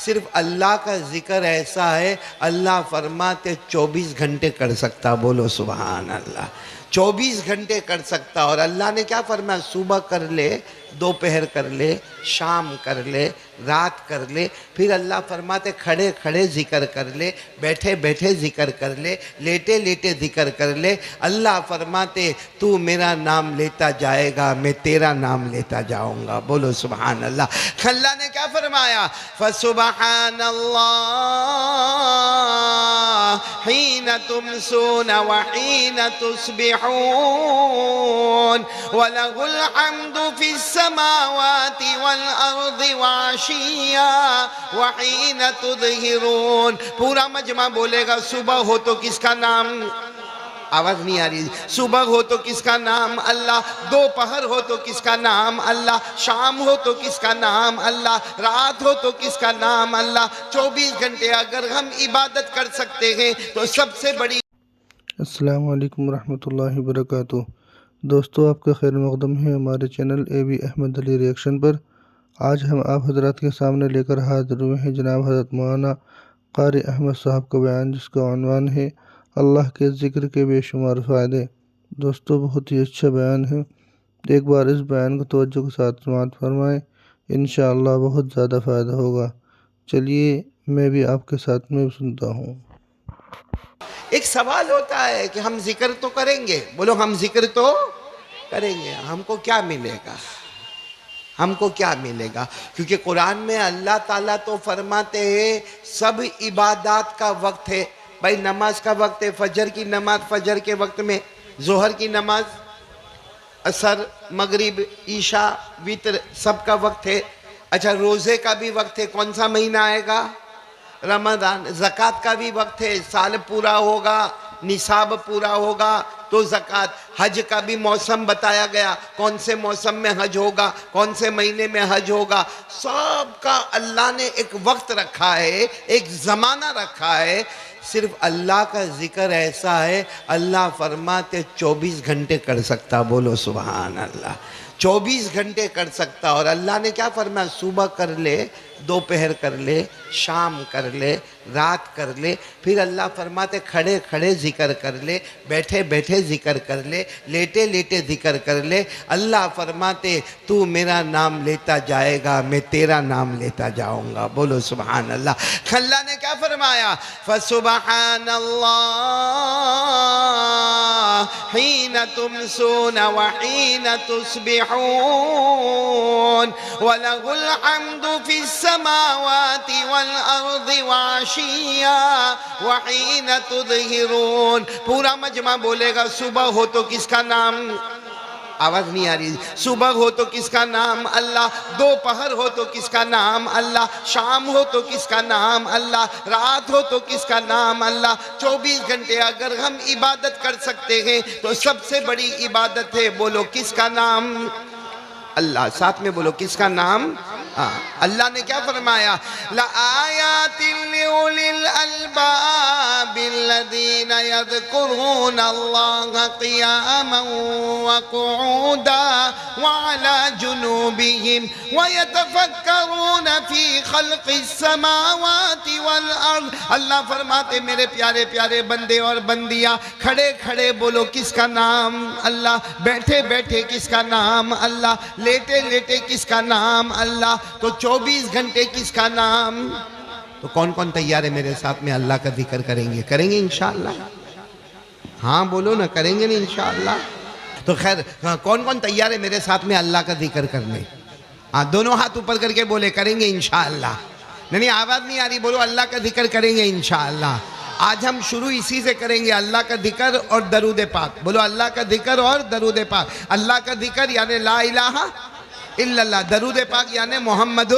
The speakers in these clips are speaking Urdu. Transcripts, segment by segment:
صرف اللہ کا ذکر ایسا ہے اللہ فرماتے 24 گھنٹے کر سکتا. بولو سبحان اللہ. 24 گھنٹے کر سکتا. اور اللہ نے کیا فرمایا؟ صبح کر لے، دوپہر کر لے، شام کر لے، رات کر لے. پھر اللہ فرماتے کھڑے کھڑے ذکر کر لے، بیٹھے بیٹھے ذکر کر لے، لیٹے لیٹے ذکر کر لے. اللہ فرماتے تو میرا نام لیتا جائے گا، میں تیرا نام لیتا جاؤں گا. بولو سبحان اللہ. اللہ نے کیا فرمایا؟ فسبحان اللہ حین تمسون وحین تصبحون وَلَهُ الْحَمْدُ فِي السَّمَاوَاتِ وَالْأَرْضِ وَعَشِيًّا وَحِينَ تُظْهِرُونَ. پورا مجمع بولے گا صبح ہو تو کس کا نام؟ آواز نہیں آ رہی. صبح ہو تو کس کا نام؟ اللہ. دوپہر ہو تو کس کا نام؟ اللہ. شام ہو تو کس کا نام؟ اللہ. رات ہو تو کس کا نام؟ اللہ. 24 گھنٹے اگر ہم عبادت کر سکتے ہیں تو سب سے بڑی. السلام علیکم ورحمۃ اللہ وبرکاتہ. دوستو آپ کا خیر مقدم ہے ہمارے channel A B Ahmed Ali reaction پر. آج ہم آپ حضرات کے سامنے لے کر حاضر ہوئے ہیں جناب حضرت مولانا قاری احمد صاحب کا بیان، جس کا عنوان ہے اللہ کے ذکر کے بے شمار فائدے. دوستو بہت ہی اچھا بیان ہے. ایک بار اس بیان کو توجہ کے ساتھ سماعت فرمائیں، انشاءاللہ بہت زیادہ فائدہ ہوگا. چلیے میں بھی آپ کے ساتھ میں سنتا ہوں. ایک سوال ہوتا ہے کہ ہم ذکر تو کریں گے. بولو ہم ذکر تو کریں گے، ہم کو کیا ملے گا؟ ہم کو کیا ملے گا؟ کیونکہ قرآن میں اللہ تعالیٰ تو فرماتے ہیں سب عبادات کا وقت ہے. بھائی نماز کا وقت ہے، فجر کی نماز فجر کے وقت میں، ظہر کی نماز، عصر، مغرب، عشاء، وتر سب کا وقت ہے. اچھا روزے کا بھی وقت ہے. کون سا مہینہ آئے گا؟ رمضان. زکوٰۃ کا بھی وقت ہے، سال پورا ہوگا، نصاب پورا ہوگا تو زکوٰۃ. حج کا بھی موسم بتایا گیا، کون سے موسم میں حج ہوگا، کون سے مہینے میں حج ہوگا. سب کا اللہ نے ایک وقت رکھا ہے، ایک زمانہ رکھا ہے. صرف اللہ کا ذکر ایسا ہے اللہ فرماتے 24 گھنٹے کر سکتا. بولو سبحان اللہ. 24 گھنٹے کر سکتا. اور اللہ نے کیا فرمایا؟ صبح کر لے، دوپہر کر لے، شام کر لے، رات کر لے. پھر اللہ فرماتے کھڑے کھڑے ذکر کر لے، بیٹھے بیٹھے ذکر کر لے، لیٹے لیٹے ذکر کر لے. اللہ فرماتے تو میرا نام لیتا جائے گا، میں تیرا نام لیتا جاؤں گا. بولو سبحان اللہ. اللہ نے کیا فرمایا؟ فسبحان اللہ حین تمسون وحین تصبحون وَلَهُ الْحَمْدُ فِي السَّمَاوَاتِ وَالْأَرْضِ وَعَشِيًّا وَحِينَ تُظْهِرُونَ. پورا مجمع بولے گا صبح ہو تو کس کا نام؟ آواز نہیں آ رہی. صبح ہو تو کس کا نام؟ اللہ. دوپہر ہو تو کس کا نام؟ اللہ. شام ہو تو کس کا نام؟ اللہ. رات ہو تو کس کا نام؟ اللہ. 24 گھنٹے اگر ہم عبادت کر سکتے ہیں تو سب سے بڑی عبادت ہے. بولو کس کا نام؟ اللہ. ساتھ میں بولو کس کا نام؟ اللہ نے کیا فرمایا؟ لَآيَاتٍ لِأُولِي الْأَلْبَابِ الَّذِينَ يَذْكُرُونَ اللَّهَ قِيَامًا وَقُعُودًا وَعَلَى جُنُوبِهِمْ وَيَتَفَكَّرُونَ فِي خَلْقِ السَّمَاوَاتِ وَالْأَرْضِ. اللہ فرماتے میرے پیارے پیارے بندے اور بندیاں کھڑے کھڑے بولو کس کا نام؟ اللہ. بیٹھے بیٹھے کس کا نام؟ اللہ. لیٹے لیٹے کس کا نام؟ اللہ. تو 24 گھنٹے کس کا نام؟ تو کون کون تیار ہے میرے ساتھ میں اللہ کا ذکر کریں گے؟ کریں گے انشاءاللہ؟ ہاں بولو نا، کریں گے نا انشاءاللہ؟ تو خیر کون کون تیار ہے میرے ساتھ میں اللہ کا ذکر کرنے؟ ہاں دونوں ہاتھ اوپر کر کے بولے کریں گے انشاءاللہ. نہیں آواز نہیں آ رہی. بولو اللہ کا ذکر کریں گے انشاءاللہ. آج ہم شروع اسی سے کریں گے، اللہ کا ذکر اور درود پاک. بولو اللہ کا ذکر اور درود پاک. اللہ کا ذکر یعنی لا الہ الا اللہ، درود پاک یعنی محمد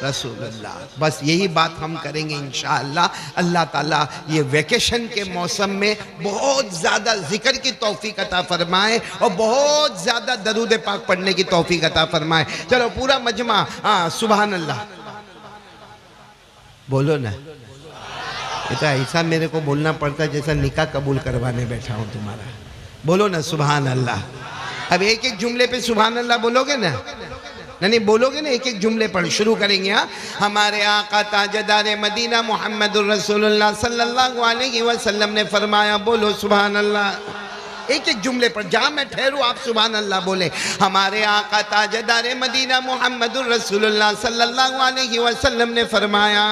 رسول اللہ. بس یہی بات ہم کریں گے انشاءاللہ. اللہ تعالیٰ یہ ویکیشن کے موسم میں بہت زیادہ ذکر کی توفیق عطا فرمائے اور بہت زیادہ درود پاک پڑھنے کی توفیق عطا فرمائے. چلو پورا مجمع سبحان اللہ بولو نا. یہ تو ایسا میرے کو بولنا پڑتا جیسا نکاح قبول کروانے بیٹھا ہوں تمہارا. بولو نا سبحان اللہ. اب ایک ایک جملے پہ سبحان اللہ بولو گے نا؟ نہیں بولو گے نا ایک ایک جملے پڑھ شروع کریں گے. ہاں ہمارے آقا تاجدار مدینہ محمد الرسول اللہ صلی اللہ علیہ وسلم نے فرمایا, بولو سبحان اللہ. ایک ایک جملے پر جہاں میں ٹھہروں آپ سبحان اللہ بولیں. ہمارے آقا تاجدار مدینہ محمد الرسول اللہ صلی اللہ علیہ وسلم نے فرمایا,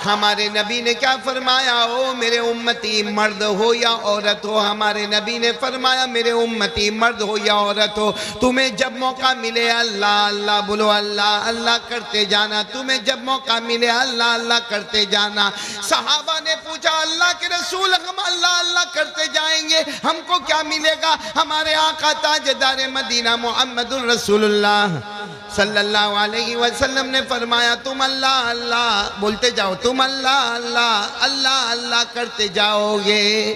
ہمارے نبی نے کیا فرمایا, او میرے امتی مرد ہو یا عورت ہو, ہمارے نبی نے فرمایا میرے امتی مرد ہو یا عورت ہو, تمہیں جب موقع ملے اللہ اللہ بولو, اللہ اللہ کرتے جانا. تمہیں جب موقع ملے اللہ اللہ کرتے جانا. صحابہ نے پوچھا اللہ کے رسول ہم اللہ اللہ کرتے جائیں گے ہم کو کیا ملے گا؟ ہمارے آقا تاجدار مدینہ محمد الرسول اللہ صلی اللہ علیہ وسلم نے فرمایا تم اللہ اللہ بولتے جاؤ, تم اللہ اللہ اللہ اللہ کرتے جاؤ گے,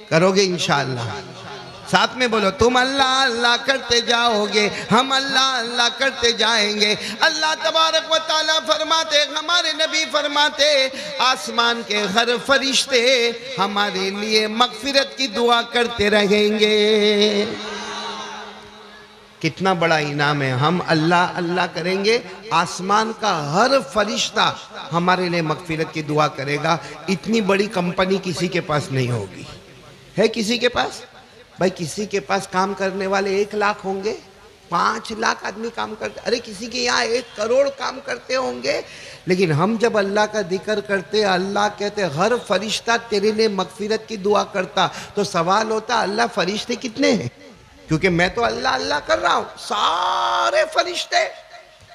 کرو گے انشاءاللہ. ساتھ میں بولو, تم اللہ اللہ کرتے جاؤ گے ہم اللہ اللہ کرتے جائیں گے. اللہ تبارک و تعالیٰ فرماتے, ہمارے نبی فرماتے, آسمان کے ہر فرشتے ہمارے لیے مغفرت کی دعا کرتے رہیں گے. کتنا بڑا انعام ہے. ہم اللہ اللہ کریں گے, آسمان کا ہر فرشتہ ہمارے لئے مغفرت کی دعا کرے گا. اتنی بڑی کمپنی کسی کے پاس نہیں ہوگی. ہے کسی کے پاس؟ بھائی کسی کے پاس کام کرنے والے 1 لاکھ ہوں گے, 5 لاکھ آدمی کام کرتے, ارے کسی کے یہاں 1 کروڑ کام کرتے ہوں گے. لیکن ہم جب اللہ کا ذکر کرتے, اللہ کہتے ہر فرشتہ تیرے لئے مغفرت کی دعا کرتا, تو سوال ہوتا اللہ فرشتے کتنے ہیں؟ کیونکہ میں تو اللہ اللہ کر رہا ہوں, سارے فرشتے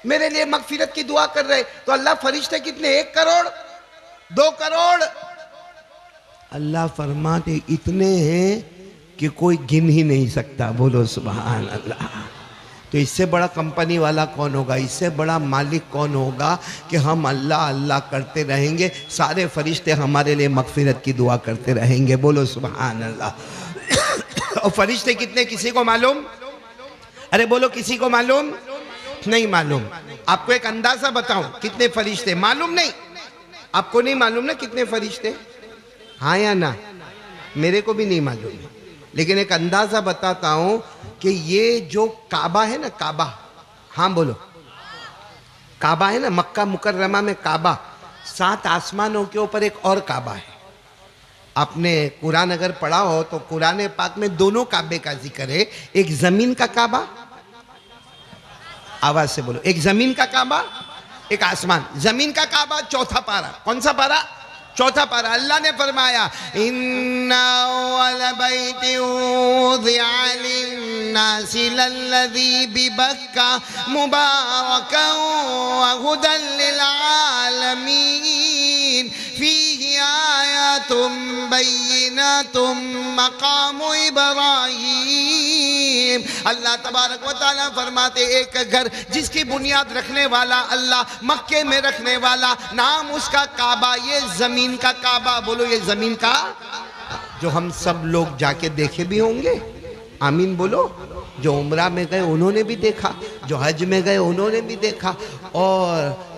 میرے لیے مغفرت کی دعا کر رہے, تو اللہ فرشتے کتنے؟ 1 کروڑ 2 کروڑ؟ اللہ فرماتے اتنے ہیں کہ کوئی گن ہی نہیں سکتا. بولو سبحان اللہ. تو اس سے بڑا کمپنی والا کون ہوگا, اس سے بڑا مالک کون ہوگا کہ ہم اللہ اللہ کرتے رہیں گے, سارے فرشتے ہمارے لیے مغفرت کی دعا کرتے رہیں گے. بولو سبحان اللہ. اور فرشتے کتنے کسی کو معلوم؟ ارے بولو کسی کو معلوم نہیں معلوم. آپ کو ایک اندازہ بتاؤں کتنے فرشتے معلوم نہیں, آپ کو نہیں معلوم نا کتنے فرشتے, ہاں یا نا؟ میرے کو بھی نہیں معلوم, لیکن ایک اندازہ بتاتا ہوں کہ یہ جو کعبہ ہے نا, کعبہ, ہاں بولو, کعبہ ہے نا مکہ مکرمہ میں کعبہ, 7 آسمانوں کے اوپر ایک اور کعبہ ہے. آپ نے قرآن اگر پڑھا ہو تو قرآن پاک میں دونوں کعبے کا ذکر ہے. ایک زمین کا کعبہ, آواز سے بولو, ایک زمین کا کعبہ, ایک آسمان. زمین کا کعبہ 4تھا پارہ, کون سا پارہ؟ 4تھا پارہ. اللہ نے فرمایا ان اول بیت وضع للناس للذی ببکہ مبارکا وہدی للعالمین فیہ آیات بینات مقام ابراہیم. اللہ تبارک و تعالیٰ فرماتے ایک گھر جس کی بنیاد رکھنے والا اللہ, مکے میں رکھنے والا, نام اس کا کعبہ, یہ زمین کا کعبہ. بولو یہ زمین کا, جو ہم سب لوگ جا کے دیکھے بھی ہوں گے, آمین بولو. جو عمرہ میں گئے انہوں نے بھی دیکھا, جو حج میں گئے انہوں نے بھی دیکھا, اور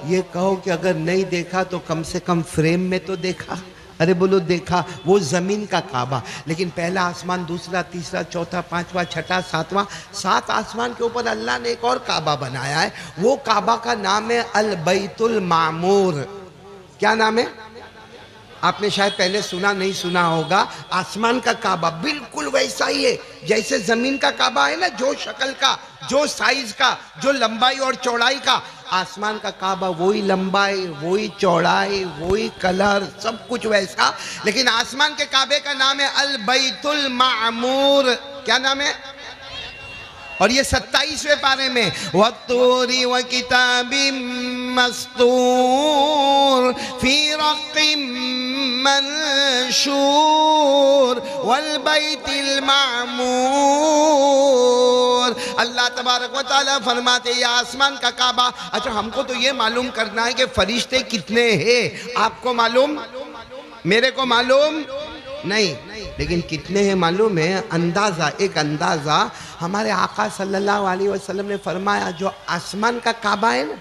یہ کہو کہ اگر نہیں دیکھا تو کم سے کم فریم میں تو دیکھا. ارے بولو دیکھا, وہ زمین کا کعبہ. لیکن پہلا آسمان, دوسرا, تیسرا, چوتھا, 5واں, 6واں, 7واں, 7 آسمان کے اوپر اللہ نے ایک اور کعبہ بنایا ہے. وہ کعبہ کا نام ہے البیت المعمور. کیا نام ہے؟ آپ نے شاید پہلے سنا نہیں سنا ہوگا. آسمان کا کعبہ بالکل ویسا ہی ہے جیسے زمین کا کعبہ ہے نا, جو شکل کا, جو سائز کا, جو لمبائی اور چوڑائی کا. آسمان کا کعبہ وہی لمبائی, وہی چوڑائی, وہی کلر, سب کچھ ویسا. لیکن آسمان کے کعبے کا نام ہے البیت المعمور. کیا نام ہے؟ اور یہ 27ویں پارے میں وَالطُّورِ وَكِتَابٍ مَّسْطُورٍ فِي رَقٍّ مَّنشُورٍ وَالْبَيْتِ الْمَعْمُورِ. اللہ تبارک و تعالیٰ فرماتے یہ آسمان کا کعبہ. اچھا ہم کو تو یہ معلوم کرنا ہے کہ فرشتے کتنے ہیں. آپ کو معلوم, میرے کو معلوم نہیں, لیکن کتنے ہیں معلوم ہے. اندازہ, ایک اندازہ ہمارے آقا صلی اللہ علیہ وسلم نے فرمایا جو آسمان کا کعبہ ہے نا,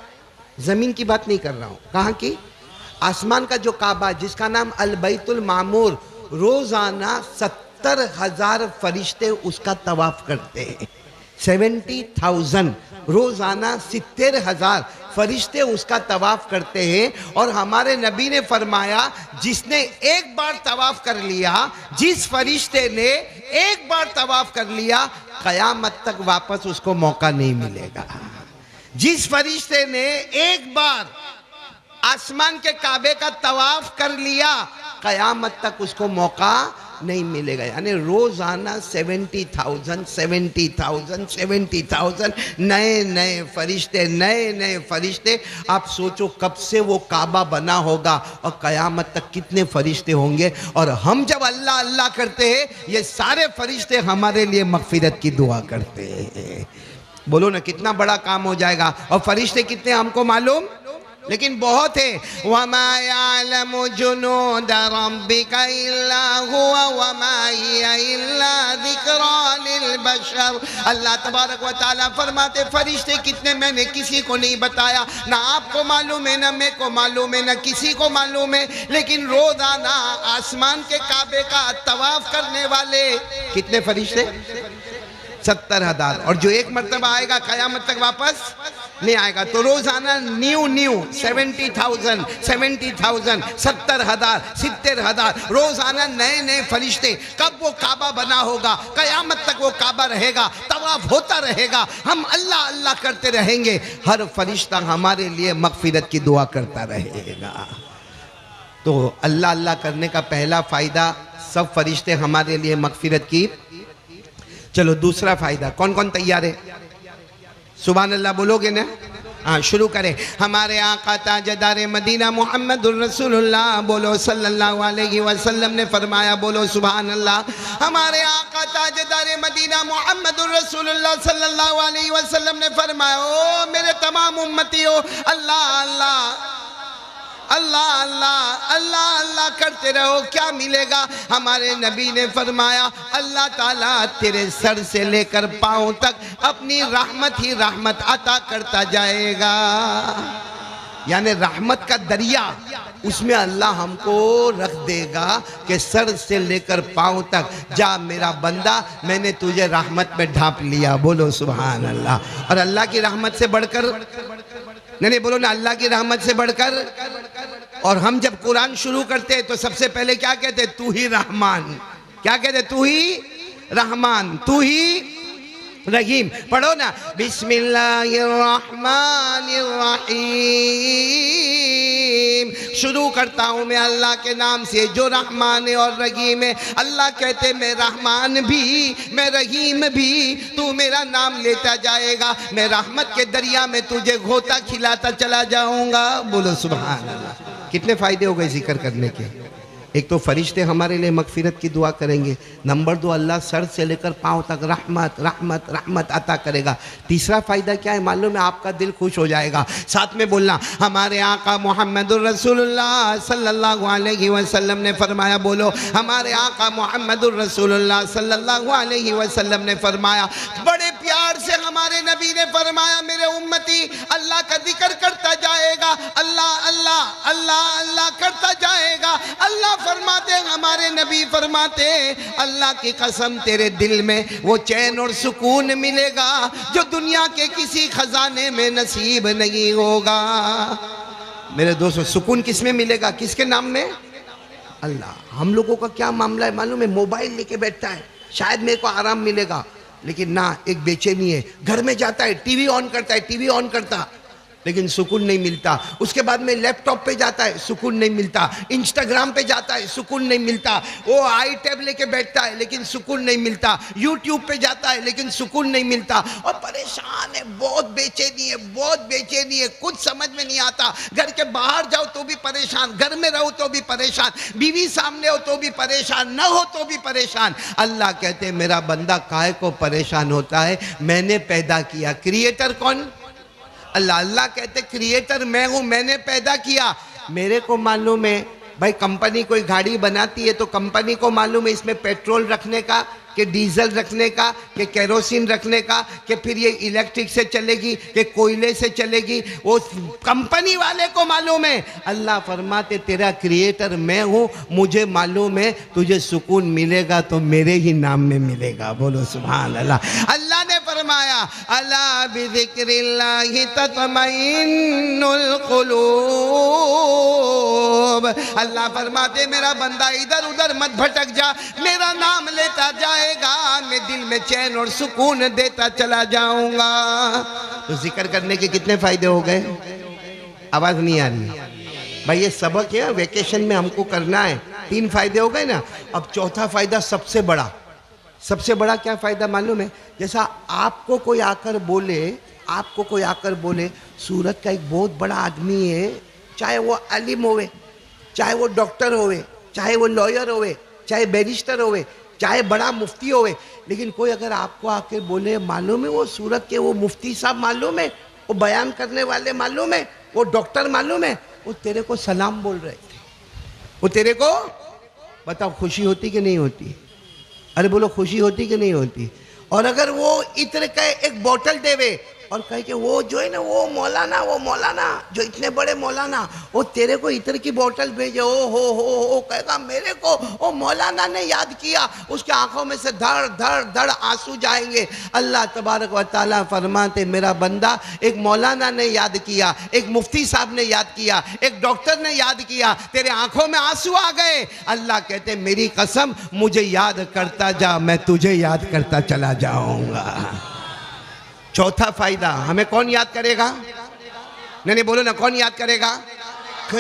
زمین کی بات نہیں کر رہا ہوں, کہاں کی؟ آسمان کا جو کعبہ جس کا نام البیت المعمور, روزانہ 70,000 فرشتے اس کا طواف کرتے ہیں. 70,000 روزانہ 70,000 فرشتے اس کا طواف کرتے ہیں، اور ہمارے نبی نے فرمایا جس نے ایک بار طواف کر لیا، جس فرشتے نے ایک بار طواف کر لیا، قیامت تک واپس اس کو موقع نہیں ملے گا۔ جس فرشتے نے ایک بار آسمان کے کعبے کا طواف کر لیا، قیامت تک اس کو موقع نہیں ملے گا۔ یعنی روزانہ 70,000 نئے نئے فرشتے۔ آپ سوچو کب سے وہ کعبہ بنا ہوگا اور قیامت تک کتنے فرشتے ہوں گے، اور ہم جب اللہ اللہ کرتے ہیں یہ سارے فرشتے ہمارے لیے مغفرت کی دعا کرتے ہیں۔ بولو نا کتنا بڑا کام ہو جائے گا، اور فرشتے کتنے ہم کو معلوم لیکن بہت ہے۔ وَمَا يَعْلَمُ جُنُودَ رَبِّكَ إِلَّا هُوَ وَمَا هِيَ إِلَّا ذِكْرَى لِلْبَشَرِ۔ اللہ تبارک و تعالیٰ فرماتے فرشتے کتنے میں نے کسی کو نہیں بتایا، نہ آپ کو معلوم ہے، نہ میں کو معلوم ہے، نہ کسی کو معلوم ہے، لیکن روزانہ آسمان کے کعبے کا طواف کرنے والے کتنے فرشتے؟ 70,000۔ اور جو ایک مرتبہ آئے گا قیامت تک واپس نہیں آئے گا۔ تو روزانہ نیو 70,000 70,000 روزانہ نئے فرشتے۔ کب وہ کعبہ بنا ہوگا، قیامت تک وہ کعبہ رہے گا، طواف ہوتا رہے گا، ہم اللہ اللہ کرتے رہیں گے، ہر فرشتہ ہمارے لیے مغفرت کی دعا کرتا رہے گا۔ تو اللہ اللہ کرنے کا پہلا فائدہ، سب فرشتے ہمارے لیے مغفرت کی۔ چلو دوسرا فائدہ، کون کون تیار ہے؟ سبحان اللہ بولو گے نا؟ ہاں شروع کریں۔ ہمارے آقا تاجدار مدینہ محمد الرسول اللہ بولو صلی اللہ علیہ وسلم نے فرمایا، بولو سبحان اللہ۔ ہمارے آقا تاجدار مدینہ محمد الرسول اللہ صلی اللہ علیہ وسلم نے فرمایا، او میرے تمام امتیوں، اللہ اللہ اللہ اللہ اللہ اللہ کرتے رہو، کیا ملے گا؟ ہمارے نبی نے فرمایا اللہ تعالیٰ تیرے سر سے لے کر پاؤں تک اپنی رحمت ہی رحمت عطا کرتا جائے گا۔ یعنی رحمت کا دریا اس میں اللہ ہم کو رکھ دے گا کہ سر سے لے کر پاؤں تک جا میرا بندہ، میں نے تجھے رحمت میں ڈھانپ لیا، بولو سبحان اللہ۔ اور اللہ کی رحمت سے بڑھ کر نہیں بولو نا، اللہ کی رحمت سے بڑھ کر۔ اور ہم جب قرآن شروع کرتے ہیں تو سب سے پہلے کیا کہتے ہیں؟ تو ہی رحمان۔ کیا کہتے ہیں؟ تو ہی رحمان، تو ہی رحیم۔ پڑھو نا، بسم اللہ الرحمن الرحیم، شروع کرتا ہوں میں اللہ کے نام سے جو رحمان اور رحیم ہے۔ اللہ کہتے میں رحمان بھی، میں رحیم بھی، تو میرا نام لیتا جائے گا، میں رحمت کے دریا میں تجھے گھوتا کھلاتا چلا جاؤں گا، بولو سبحان اللہ۔ کتنے فائدے ہو گئے ذکر کرنے کے؟ ایک تو فرشتے ہمارے لیے مغفرت کی دعا کریں گے، نمبر 2 اللہ سر سے لے کر پاؤں تک رحمت رحمت رحمت عطا کرے گا۔ تیسرا فائدہ کیا ہے معلوم ہے؟ آپ کا دل خوش ہو جائے گا۔ ساتھ میں بولنا، ہمارے آقا محمد الرسول اللہ صلی اللہ علیہ وسلم نے فرمایا، بولو ہمارے آقا محمد الرسول اللہ صلی اللہ علیہ وسلم نے فرمایا، بڑے پیار سے ہمارے نبی نے فرمایا، میرے امتی اللہ کا ذکر کرتا جائے گا، اللہ اللہ اللہ اللہ کرتا جائے گا۔ اللہ فرماتے، ہمارے نبی فرماتے، اللہ کی قسم تیرے دل میں وہ چین اور سکون ملے گا جو دنیا کے کسی خزانے میں نصیب نہیں ہوگا۔ میرے دوستو، سکون کس میں ملے گا؟ کس کے نام میں؟ اللہ۔ ہم لوگوں کا کیا معاملہ ہے معلوم ہے؟ موبائل لے کے بیٹھتا ہے، شاید میرے کو آرام ملے گا، لیکن نہ، ایک بے چینی ہے۔ گھر میں جاتا ہے، ٹی وی آن کرتا ہے، ٹی وی آن کرتا، لیکن سکون نہیں ملتا۔ اس کے بعد میں لیپ ٹاپ پہ جاتا ہے، سکون نہیں ملتا۔ انسٹاگرام پہ جاتا ہے، سکون نہیں ملتا۔ وہ آئی ٹیب لے کے بیٹھتا ہے لیکن سکون نہیں ملتا۔ یوٹیوب پہ جاتا ہے لیکن سکون نہیں ملتا، اور پریشان ہے، بہت بے چینی ہے، بہت بے چینی ہے، کچھ سمجھ میں نہیں آتا۔ گھر کے باہر جاؤ تو بھی پریشان، گھر میں رہو تو بھی پریشان، بیوی سامنے ہو تو بھی پریشان، نہ ہو تو بھی پریشان۔ اللہ کہتے ہیں میرا بندہ کائے کو پریشان ہوتا ہے؟ میں نے پیدا کیا۔ کریٹر کون؟ اللہ۔ اللہ کہتے کریٹر میں ہوں، میں نے پیدا کیا۔ میرے کو معلوم ہے بھائی، کمپنی کوئی گاڑی بناتی ہے تو کمپنی کو معلوم ہے اس میں پیٹرول رکھنے کا، کہ ڈیزل رکھنے کا، کہ کیروسین رکھنے کا، کہ پھر یہ الیکٹرک سے چلے گی کہ کوئلے سے چلے گی، وہ کمپنی والے کو معلوم ہے۔ اللہ فرماتے تیرا کریٹر میں ہوں، مجھے معلوم ہے تجھے سکون ملے گا تو میرے ہی نام میں ملے گا، بولو سبحان اللہ۔ اللہ نے فرمایا فرمایا الا بذکر اللہ تطمئن القلوب، اللہ فرماتے میرا بندہ ادھر ادھر مت بھٹک جا، میرا نام لیتا جائے گا میں دل میں چین اور سکون دیتا چلا جاؤں گا۔ تو ذکر کرنے کے کتنے فائدے ہو گئے؟ آواز نہیں آ رہی بھائی، یہ سبق ہے ویکیشن میں ہم کو کرنا ہے۔ 3 فائدے ہو گئے نا، اب چوتھا فائدہ سب سے بڑا کیا فائدہ معلوم ہے؟ جیسا آپ کو کوئی آ کر بولے سورت کا ایک بہت بڑا آدمی ہے، چاہے وہ عالم ہوئے، چاہے وہ ڈاکٹر ہوئے، چاہے وہ لائر ہوئے، چاہے بیرسٹر ہوئے، چاہے بڑا مفتی ہوئے، لیکن کوئی اگر آپ کو آ کے بولے معلوم ہے وہ سورت کے وہ مفتی صاحب معلوم ہے، وہ بیان کرنے والے معلوم ہے، وہ ڈاکٹر معلوم ہے، وہ تیرے کو سلام بول رہے تھے، وہ تیرے کو بتاؤ خوشی ہوتی کہ نہیں ہوتی؟ ارے بولو خوشی ہوتی کہ نہیں ہوتی؟ اور اگر وہ عطر کا ایک بوٹل دے وے اور کہے کہ وہ جو ہے نا وہ مولانا جو اتنے بڑے مولانا وہ تیرے کو عطر کی بوٹل بھیجے، ہو کہے گا میرے کو وہ مولانا نے یاد کیا، اس کے آنکھوں میں سے دھڑ آنسو جائیں گے۔ اللہ تبارک و تعالیٰ فرماتے میرا بندہ ایک مولانا نے یاد کیا، ایک مفتی صاحب نے یاد کیا، ایک ڈاکٹر نے یاد کیا، تیرے آنکھوں میں آنسو آ گئے، اللہ کہتے میری قسم مجھے یاد کرتا جا، میں تجھے یاد کرتا چلا جاؤں گا۔ چوتھا فائدہ ہمیں کون یاد کرے گا؟ نہیں بولو نا، کون یاد کرے گا؟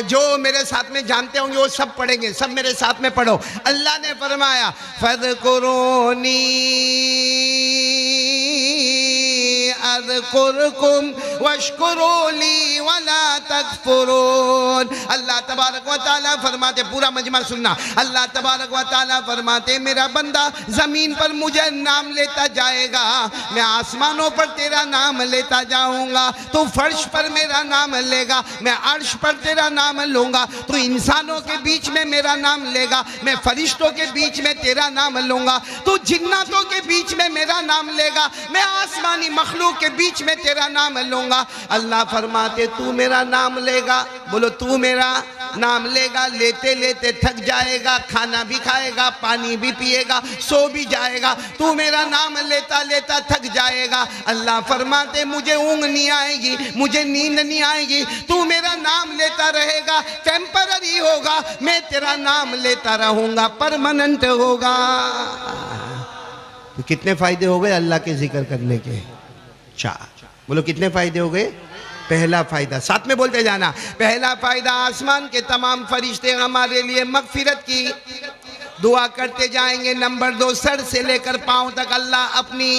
جو میرے ساتھ میں جانتے ہوں گے وہ سب پڑھیں گے، سب میرے ساتھ میں پڑھو۔ اللہ نے فرمایا فَاذْكُرُونِي اذکرکم واشکروا لی ولا تکفرون۔ اللہ تبارک و تعالیٰ فرماتے، پورا مجمع سننا، اللہ تبارک و تعالیٰ فرماتے میرا بندہ زمین پر مجھے نام لیتا جائے گا، میں آسمانوں پر تیرا نام لیتا جاؤں گا، تو فرش پر میرا نام لے گا، میں عرش پر تیرا نام لوں گا، تو انسانوں کے بیچ میں میرا نام لے گا، میں فرشتوں کے بیچ میں تیرا نام لوں گا، تو جناتوں کے بیچ میں میرا نام لے گا، میں آسمانی مخلوق کے بیچ میں تیرا نام لوں گا۔ اللہ فرماتے تو میرا نام لے گا، بولو تو میرا نام لے گا، لیتے لیتے تھک جائے گا، کھانا بھی کھائے گا، پانی بھی پیے گا، سو بھی جائے گا، تو میرا نام لیتا لیتا تھک جائے گا۔ اللہ فرماتے مجھے اونگ نہیں آئے گی، مجھے نیند نہیں آئے گی، تو میرا نام لیتا رہے گا، ٹیمپرری ہوگا، میں تیرا نام لیتا رہوں گا، پرمننٹ ہوگا۔ تو کتنے فائدے ہو گئے اللہ کے ذکر کرنے کے؟ 4۔ بولو کتنے فائدے ہو گئے؟ پہلا فائدہ، ساتھ میں بولتے جانا، پہلا فائدہ آسمان کے تمام فرشتے ہمارے لیے مغفرت کی دعا کرتے جائیں گے۔ نمبر 2، سر سے لے کر پاؤں تک اللہ اپنی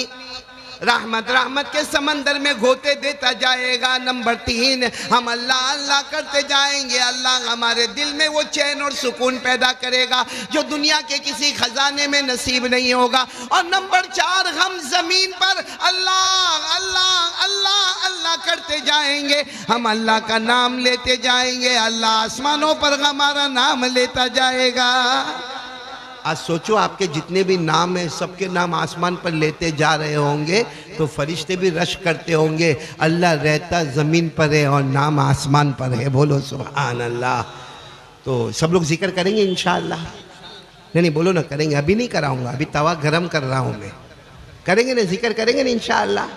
رحمت کے سمندر میں گھوتے دیتا جائے گا۔ نمبر 3، ہم اللہ اللہ کرتے جائیں گے، اللہ ہمارے دل میں وہ چین اور سکون پیدا کرے گا جو دنیا کے کسی خزانے میں نصیب نہیں ہوگا۔ اور نمبر 4، ہم زمین پر اللہ اللہ اللہ اللہ کرتے جائیں گے، ہم اللہ کا نام لیتے جائیں گے، اللہ آسمانوں پر ہمارا نام لیتا جائے گا۔ آج سوچو آپ کے جتنے بھی نام ہیں سب کے نام آسمان پر لیتے جا رہے ہوں گے تو فرشتے بھی رش کرتے ہوں گے، اللہ رہتا زمین پر ہے اور نام آسمان پر ہے، بولو سبحان اللہ۔ تو سب لوگ ذکر کریں گے انشاءاللہ؟ نہیں بولو نا کریں گے، ابھی نہیں کراؤں گا، ابھی توا گرم کر رہا ہوں میں، کریں گے نا ذکر کریں گے نا انشاءاللہ؟